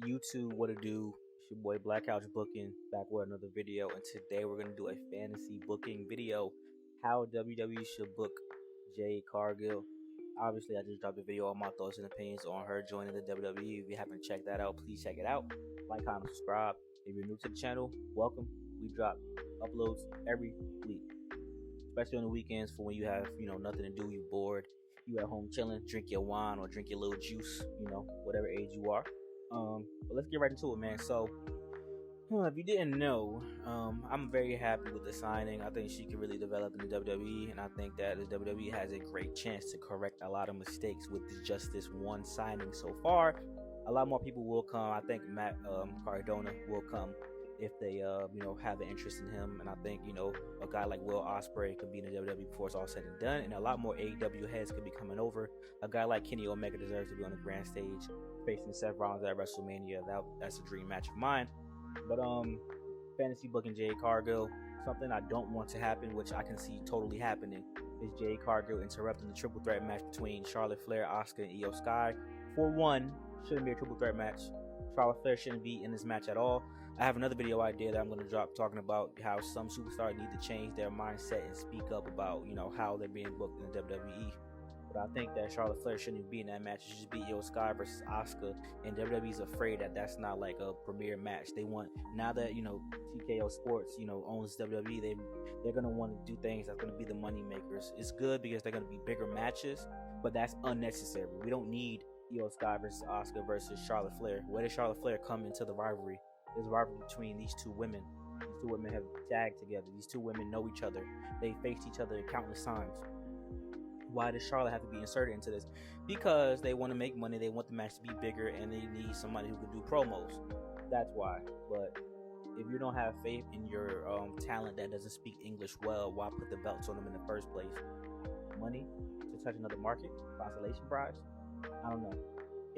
YouTube, what it do? It's your boy Black Couch Booking back with another video, and today we're gonna do a fantasy booking video. How WWE should book Jade Cargill. Obviously, I just dropped a video on my thoughts and opinions on her joining the WWE. If you haven't checked that out, please check it out. Like, comment, subscribe. If you're new to the channel, welcome. We drop uploads every week, especially on the weekends for when you have nothing to do, you bored, you at home chilling, drink your wine or drink your little juice, whatever age you are. But let's get right into it, man. So, if you didn't know, I'm very happy with the signing. I think she can really develop in the WWE, and I think that the WWE has a great chance to correct a lot of mistakes with just this one signing so far. A lot more people will come. I think Matt Cardona will come if they have an interest in him, and I think a guy like Will Ospreay could be in the WWE before it's all said and done, and a lot more AEW heads could be coming over. A guy like Kenny Omega deserves to be on the grand stage facing Seth Rollins at WrestleMania. That's a dream match of mine. But fantasy booking Jade Cargill, something I don't want to happen, which I can see totally happening, is Jade Cargill interrupting the triple threat match between Charlotte Flair, Asuka, and Io Sky. For one, shouldn't be a triple threat match. Charlotte Flair shouldn't be in this match at all. I have another video idea that I'm going to drop talking about how some superstars need to change their mindset and speak up about how they're being booked in the WWE. But I think that Charlotte Flair shouldn't even be in that match. It should be Io Sky versus Asuka, and WWE's afraid that that's not like a premier match. They want, now that TKO Sports owns WWE, they're gonna want to do things that's gonna be the money makers. It's good because they're gonna be bigger matches, but that's unnecessary. We don't need Io Sky versus Asuka versus Charlotte Flair. Where did Charlotte Flair come into the rivalry? There's a rivalry between these two women. These two women have tagged together. These two women know each other. They faced each other countless times. Why does Charlotte have to be inserted into this? Because they want to make money, they want the match to be bigger, and they need somebody who can do promos. That's why. But if you don't have faith in your talent that doesn't speak English well, why put the belts on them in the first place? Money to touch another market? Consolation prize? I don't know.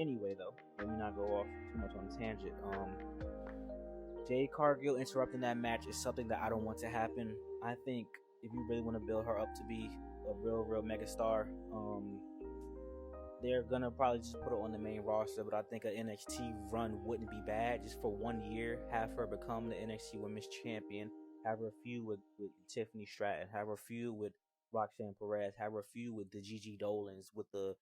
Anyway, though, let me not go off too much on a tangent. Jade Cargill interrupting that match is something that I don't want to happen. I think if you really want to build her up to be a real mega star, they're gonna probably just put her on the main roster. But I think an NXT run wouldn't be bad, just for 1 year. Have her become the NXT Women's Champion. Have her feud with Tiffany Stratton. Have her feud with Roxanne Perez. Have her feud with the Gigi Dolans, with the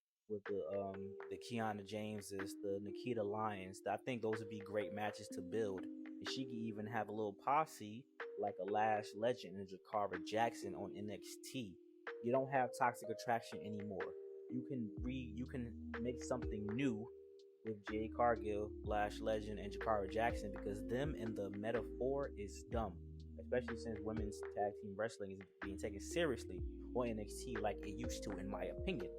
Kiana Jameses, the Nikita Lyons. I think those would be great matches to build. And she could even have a little posse like a Lash Legend and Jakara Jackson on NXT. You don't have Toxic Attraction anymore. You can make something new with Jade Cargill, Lash Legend, and Jakara Jackson, because them in the metaphor is dumb. Especially since women's tag team wrestling is being taken seriously on NXT like it used to, in my opinion.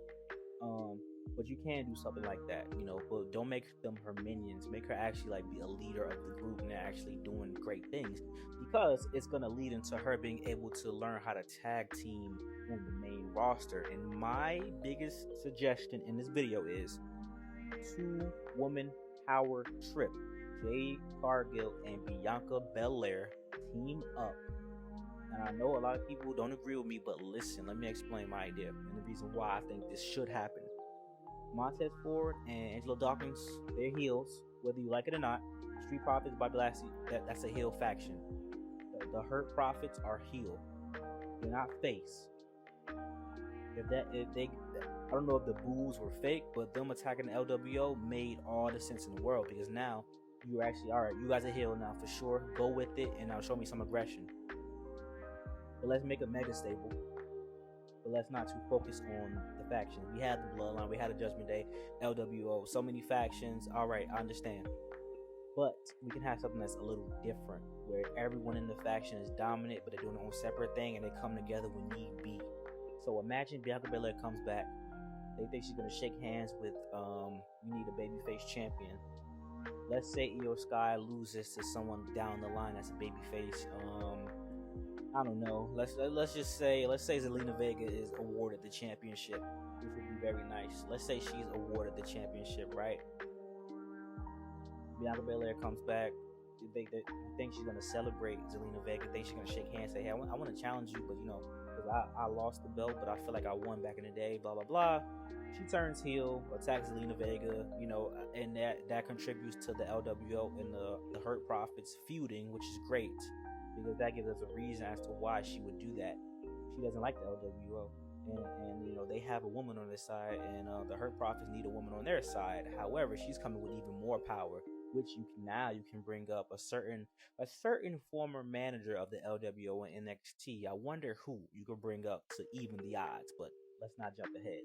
But you can do something like that, but don't make them her minions. Make her actually like be a leader of the group and actually doing great things, because it's gonna lead into her being able to learn how to tag team on the main roster. And my biggest suggestion in this video is 2-woman power trip. Jade Cargill and Bianca Belair team up. And I know a lot of people don't agree with me, but listen, let me explain my idea and the reason why I think this should happen. Montez Ford and Angelo Dawkins, they're heels, whether you like it or not. Street Profits, Bobby Lashley, that's a heel faction. The Hurt Profits are heel. They're not face. I don't know if the boos were fake, but them attacking the LWO made all the sense in the world, because now you're actually, all right, you guys are heel now for sure. Go with it, and now show me some aggression. But let's make a mega stable. But let's not too focus on the factions. We had the Bloodline, we had the Judgment Day, LWO, so many factions. All right, I understand. But we can have something that's a little different, where everyone in the faction is dominant, but they're doing their own separate thing, and they come together when need be. So imagine Bianca Belair comes back. They think she's gonna shake hands with we need a babyface champion. Let's say Io Sky loses to someone down the line that's a babyface. I don't know. Let's say Zelina Vega is awarded the championship, which would be very nice. Let's say she's awarded the championship, right? Bianca Belair comes back. You think she's gonna celebrate Zelina Vega? Think she's gonna shake hands, say, "Hey, I want to challenge you," but because I lost the belt, but I feel like I won back in the day, blah, blah, blah. She turns heel, attacks Zelina Vega, and that contributes to the LWO and the Hurt Profits feuding, which is great because that gives us a reason as to why she would do that. She doesn't like the LWO, and they have a woman on their side, and the Hurt Profits need a woman on their side. However, she's coming with even more power, which you can bring up a certain former manager of the LWO and NXT. I wonder who you could bring up to even the odds, but let's not jump ahead.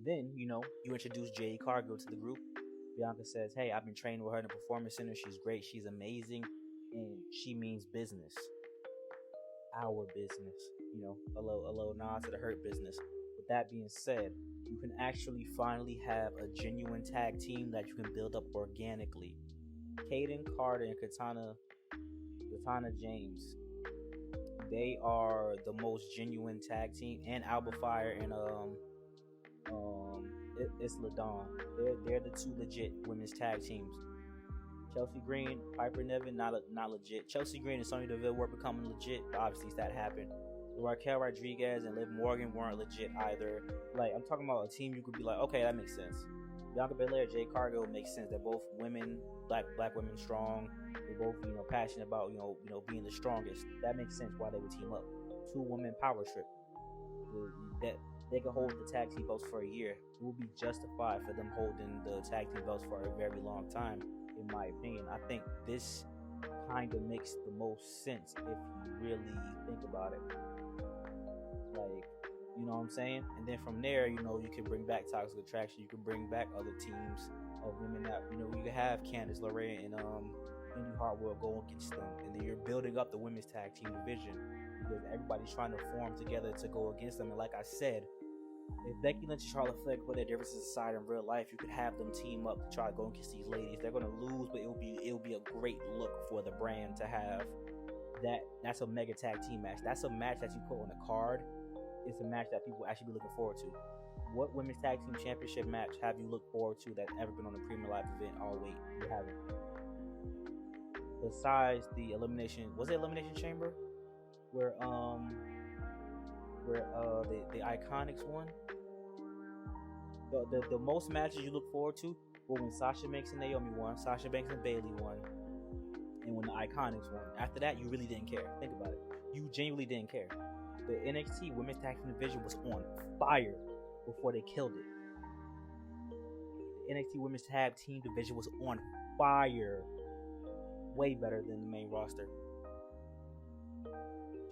Then, you introduce Jade Cargill to the group. Bianca says, hey, I've been training with her in the Performance Center. She's great. She's amazing. And she means business. Our business. A little nod to the Hurt business. With that being said, you can actually finally have a genuine tag team that you can build up organically. Kaden Carter and Katana James. They are the most genuine tag team. And Alba Fire and it's Ladon. They're the two legit women's tag teams. Chelsea Green, Piper Niven, not legit. Chelsea Green and Sonya Deville were becoming legit, but obviously that happened. Raquel Rodriguez and Liv Morgan weren't legit either. Like, I'm talking about a team you could be like, okay, that makes sense. Bianca Belair, Jade Cargill makes sense. They're both women, black women, strong. They're both, passionate about, being the strongest. That makes sense why they would team up. Two women power trip. That they could hold the tag team belts for a year. It will be justified for them holding the tag team belts for a very long time, in my opinion. I think this kind of makes the most sense if you really think about it. Like, you know what I'm saying? And then from there, you can bring back Toxic Attraction. You can bring back other teams of women that, you can have Candice LeRae and Indy Hartwell go against them. And then you're building up the women's tag team division because everybody's trying to form together to go against them. And like I said, if Becky Lynch and Charlotte Flair put their differences aside in real life, you could have them team up to try to go against these ladies. They're going to lose, but it'll be a great look for the brand to have that. That's a mega tag team match. That's a match that you put on the card. It's a match that people actually be looking forward to. What women's tag team championship match have you looked forward to that's ever been on a premium live event? Oh wait, you haven't. Besides the elimination chamber, where the Iconics won. The most matches you look forward to were when Sasha Banks and Naomi won, Sasha Banks and Bayley won, and when the Iconics won. After that, you really didn't care. Think about it. You genuinely didn't care. The NXT Women's Tag Team Division was on fire before they killed it. The NXT Women's Tag Team Division was on fire. Way better than the main roster.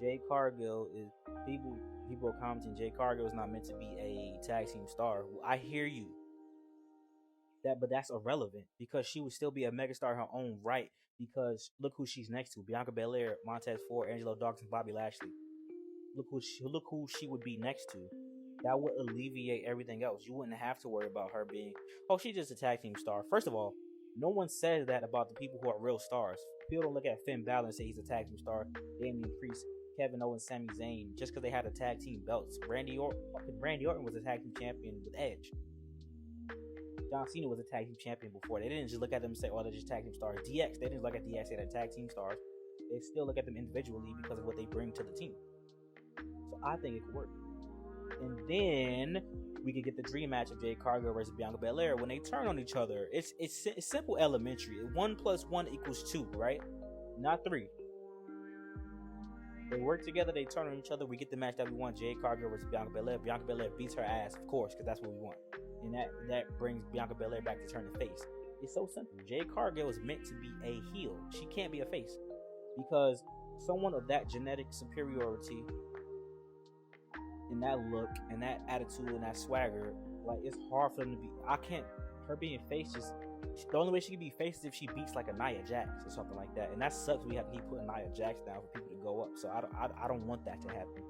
Jade Cargill is people are commenting Jade Cargill is not meant to be a tag team star. Well, I hear you. But that's irrelevant because she would still be a megastar in her own right. Because look who she's next to: Bianca Belair, Montez Ford, Angelo Dawkins, Bobby Lashley. Look who she would be next to. That would alleviate everything else. You wouldn't have to worry about her being, she's just a tag team star. First of all, no one says that about the people who are real stars. People don't look at Finn Balor and say he's a tag team star. Damian Priest, Kevin Owens, Sami Zayn, just because they had a tag team belts. Randy Orton was a tag team champion with Edge. John Cena was a tag team champion before. They didn't just look at them and say, they're just tag team stars. DX, they didn't look at DX and say they're tag team stars. They still look at them individually because of what they bring to the team. So I think it could work. And then we could get the dream match of Jade Cargill versus Bianca Belair when they turn on each other. It's simple, elementary. 1 + 1 = 2, right? Not 3. They work together. They turn on each other. We get the match that we want: Jade Cargill versus Bianca Belair. Bianca Belair beats her ass, of course, because that's what we want. And that brings Bianca Belair back to turn the face. It's so simple. Jade Cargill is meant to be a heel. She can't be a face because someone of that genetic superiority, and that look, and that attitude, and that swagger, like, it's hard for them to be. Her being face, just the only way she can be face is if she beats like a Nia Jax or something like that, and that sucks. We have to keep putting Nia Jax down for people to go up. So I don't want that to happen.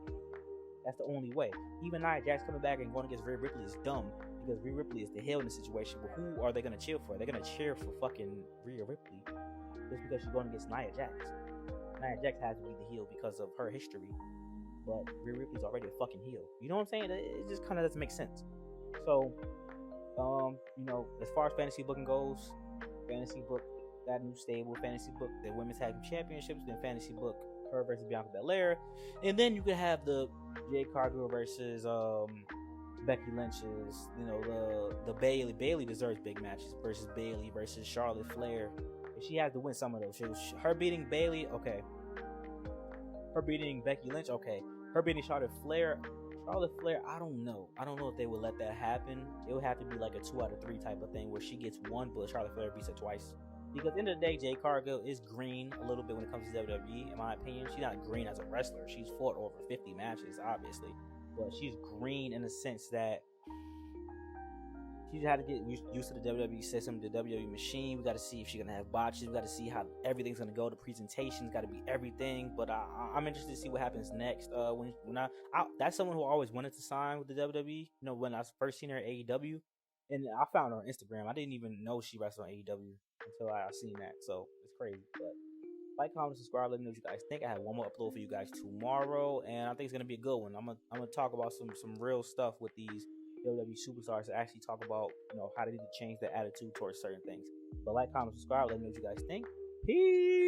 That's the only way. Even Nia Jax coming back and going against Rhea Ripley is dumb because Rhea Ripley is the heel in the situation. But who are they gonna cheer for? They're gonna cheer for fucking Rhea Ripley just because she's going against Nia Jax. Nia Jax has to be the heel because of her history. But Rhea Ripley's already a fucking heel. You know what I'm saying? It just kind of doesn't make sense. So, as far as fantasy booking goes, fantasy book that new stable, fantasy book the women's tag team championships, then fantasy book her versus Bianca Belair, and then you could have the Jade Cargill versus Becky Lynch's, the Bailey deserves big matches versus Bailey versus Charlotte Flair. If she has to win some of those, her beating Bailey, okay. Her beating Becky Lynch, okay. Her beating Charlotte Flair, I don't know. I don't know if they would let that happen. It would have to be like a 2 out of 3 type of thing where she gets one, but Charlotte Flair beats her twice. Because at the end of the day, Jade Cargill is green a little bit when it comes to WWE, in my opinion. She's not green as a wrestler. She's fought over 50 matches, obviously. But she's green in the sense that she just had to get used to the WWE system, the WWE machine. We got to see if she's gonna have botches. We got to see how everything's gonna go. The presentation's got to be everything. But I'm interested to see what happens next. That's someone who always wanted to sign with the WWE. When I first seen her at AEW, and I found her on Instagram. I didn't even know she wrestled on AEW until I seen that. So it's crazy. But like, comment, subscribe. Let me know what you guys think. I have one more upload for you guys tomorrow, and I think it's gonna be a good one. I'm gonna talk about some real stuff with these WWE superstars to actually talk about how they need to change their attitude towards certain things. But like, comment, subscribe. Let me know what you guys think. Peace.